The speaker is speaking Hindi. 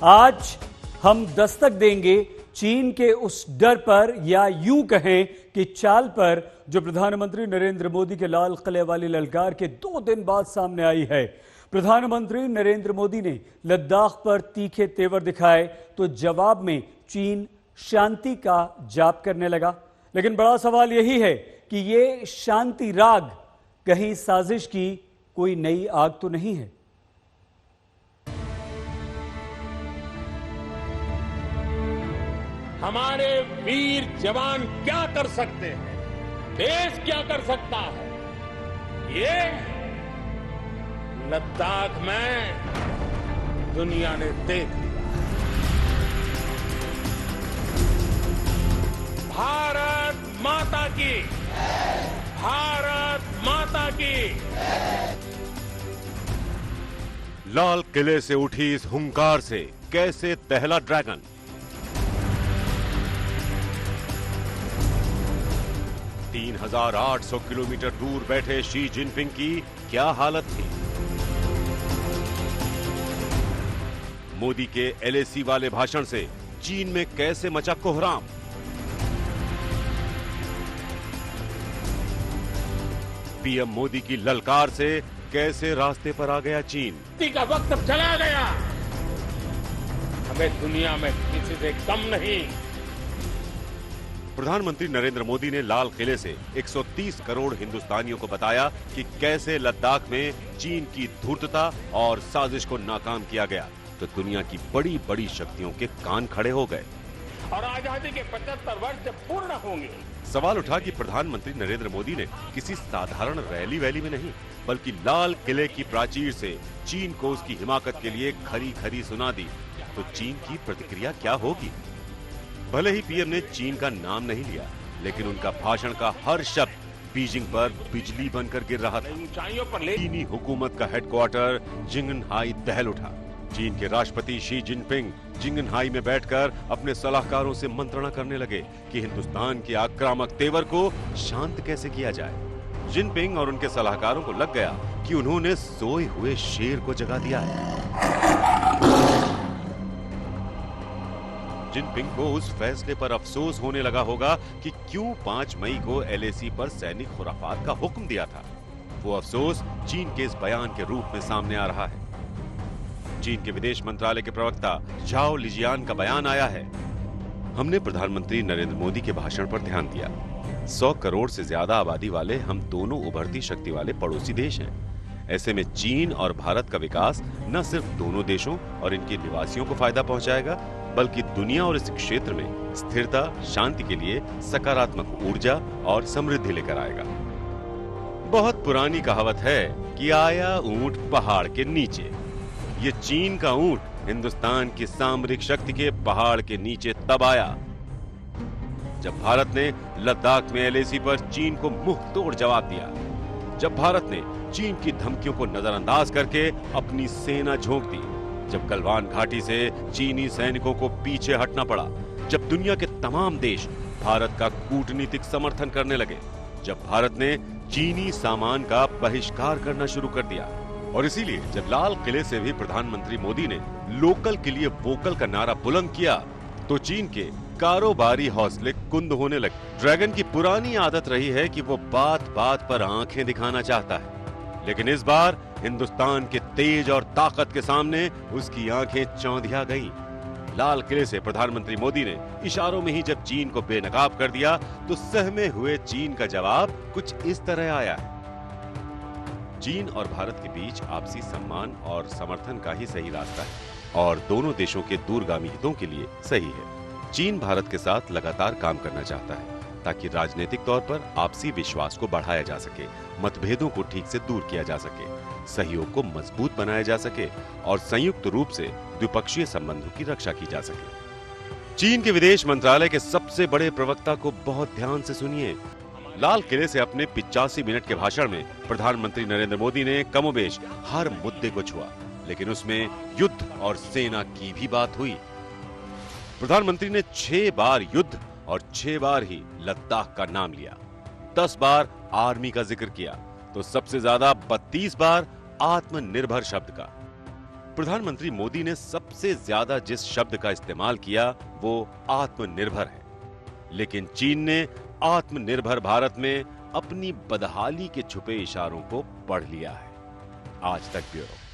आज हम दस्तक देंगे चीन के उस डर पर, या यूं कहें कि चाल पर, जो प्रधानमंत्री नरेंद्र मोदी के लाल किले वाली ललकार के 2 दिन बाद सामने आई है। प्रधानमंत्री नरेंद्र मोदी ने लद्दाख पर तीखे तेवर दिखाए तो जवाब में चीन शांति का जाप करने लगा। लेकिन बड़ा सवाल यही है कि ये शांति राग कहीं साजिश की कोई नई आग तो नहीं है। हमारे वीर जवान क्या कर सकते हैं, देश क्या कर सकता है, ये लद्दाख में दुनिया ने देख लिया। भारत माता की, भारत माता की। लाल किले से उठी इस हुंकार से कैसे दहला ड्रैगन। तीन 3,800 किलोमीटर दूर बैठे शी जिनपिंग की क्या हालत थी। मोदी के एलएसी वाले भाषण से चीन में कैसे मचा कोहराम। पीएम मोदी की ललकार से कैसे रास्ते पर आ गया चीन। का वक्त अब चला गया, हमें दुनिया में किसी से कम नहीं। प्रधानमंत्री नरेंद्र मोदी ने लाल किले से 130 करोड़ हिंदुस्तानियों को बताया कि कैसे लद्दाख में चीन की धूर्तता और साजिश को नाकाम किया गया, तो दुनिया की बड़ी बड़ी शक्तियों के कान खड़े हो गए। और आजादी के 75 वर्ष जब पूर्ण होंगे। सवाल उठा कि प्रधानमंत्री नरेंद्र मोदी ने किसी साधारण रैली वैली में नहीं, बल्कि लाल किले की प्राचीर से चीन को उसकी हिमाकत के लिए खरी खरी सुना दी, तो चीन की प्रतिक्रिया क्या होगी। भले ही पीएम ने चीन का नाम नहीं लिया, लेकिन उनका भाषण का हर शब्द बीजिंग पर बिजली बनकर गिर रहा था। ऊंचाइयों पर चीनी हुकूमत का हेडक्वार्टर जिंगनहाई दहल उठा। चीन के राष्ट्रपति शी जिनपिंग जिंगनहाई में बैठकर अपने सलाहकारों से मंत्रणा करने लगे कि हिंदुस्तान के आक्रामक तेवर को शांत कैसे किया जाए। जिनपिंग और उनके सलाहकारों को लग गया कि उन्होंने सोए हुए शेर को जगा दिया है। जिनपिंग को उस फैसले पर अफसोस होने लगा होगा कि क्यों 5 मई को एलएसी पर सैनिक खुराफात का हुक्म दिया था। वो अफसोस चीन के इस बयान के रूप में सामने आ रहा है। चीन के विदेश मंत्रालय के प्रवक्ता झाओ लिजियान का बयान आया है। हमने प्रधानमंत्री नरेंद्र मोदी के भाषण पर ध्यान दिया। 100 करोड़ से ज्यादा आबादी वाले हम दोनों उभरती शक्ति वाले पड़ोसी देश हैं। ऐसे में चीन और भारत का विकास न सिर्फ दोनों देशों और इनके निवासियों को फायदा पहुंचाएगा, बल्कि दुनिया और इस क्षेत्र में स्थिरता, शांति के लिए सकारात्मक ऊर्जा और समृद्धि लेकर आएगा। बहुत पुरानी कहावत है कि आया ऊंट पहाड़ के नीचे। ये चीन का ऊंट हिंदुस्तान की सामरिक शक्ति के पहाड़ के नीचे तब आया जब भारत ने लद्दाख में एलएसी पर चीन को मुंह तोड़ जवाब दिया, जब भारत ने चीन की धमकियों को नजरअंदाज करके अपनी सेना झोंक दी, जब गलवान घाटी से चीनी सैनिकों को पीछे हटना पड़ा, जब दुनिया के तमाम देश भारत का कूटनीतिक समर्थन करने लगे, जब भारत ने चीनी सामान का बहिष्कार करना शुरू कर दिया। और इसीलिए जब लाल किले से भी प्रधानमंत्री मोदी ने लोकल के लिए वोकल का नारा बुलंद किया, तो चीन के कारोबारी हौसले कुंद होने लगे। ड्रैगन की पुरानी आदत रही है कि वो बात बात पर आंखें दिखाना चाहता है, लेकिन इस बार हिंदुस्तान के तेज और ताकत के सामने उसकी आंखें चौंधिया गईं। लाल किले से प्रधानमंत्री मोदी ने इशारों में ही जब चीन को बेनकाब कर दिया, तो सहमे हुए चीन का जवाब कुछ इस तरह आया है। चीन और भारत के बीच आपसी सम्मान और समर्थन का ही सही रास्ता है और दोनों देशों के दूरगामी हितों के लिए सही है। चीन भारत के साथ लगातार काम करना चाहता है ताकि राजनीतिक तौर पर आपसी विश्वास को बढ़ाया जा सके, मतभेदों को ठीक से दूर किया जा सके, सहयोग को मजबूत बनाया जा सके और संयुक्त रूप से द्विपक्षीय संबंधों की रक्षा की जा सके। चीन के विदेश मंत्रालय के सबसे बड़े प्रवक्ता को बहुत ध्यान से सुनिए। लाल किले से अपने 85 मिनट के भाषण में प्रधानमंत्री नरेंद्र मोदी ने कमोबेश हर मुद्दे को छुआ, लेकिन उसमें युद्ध और सेना की भी बात हुई। प्रधानमंत्री ने 6 बार युद्ध और 6 बार ही लद्दाख का नाम लिया। 10 बार आर्मी का जिक्र किया, तो सबसे ज्यादा 32 बार आत्मनिर्भर शब्द का। प्रधानमंत्री मोदी ने सब सबसे ज्यादा जिस शब्द का इस्तेमाल किया वो आत्मनिर्भर है। लेकिन चीन ने आत्मनिर्भर भारत में अपनी बदहाली के छुपे इशारों को पढ़ लिया है। आज तक ब्यूरो।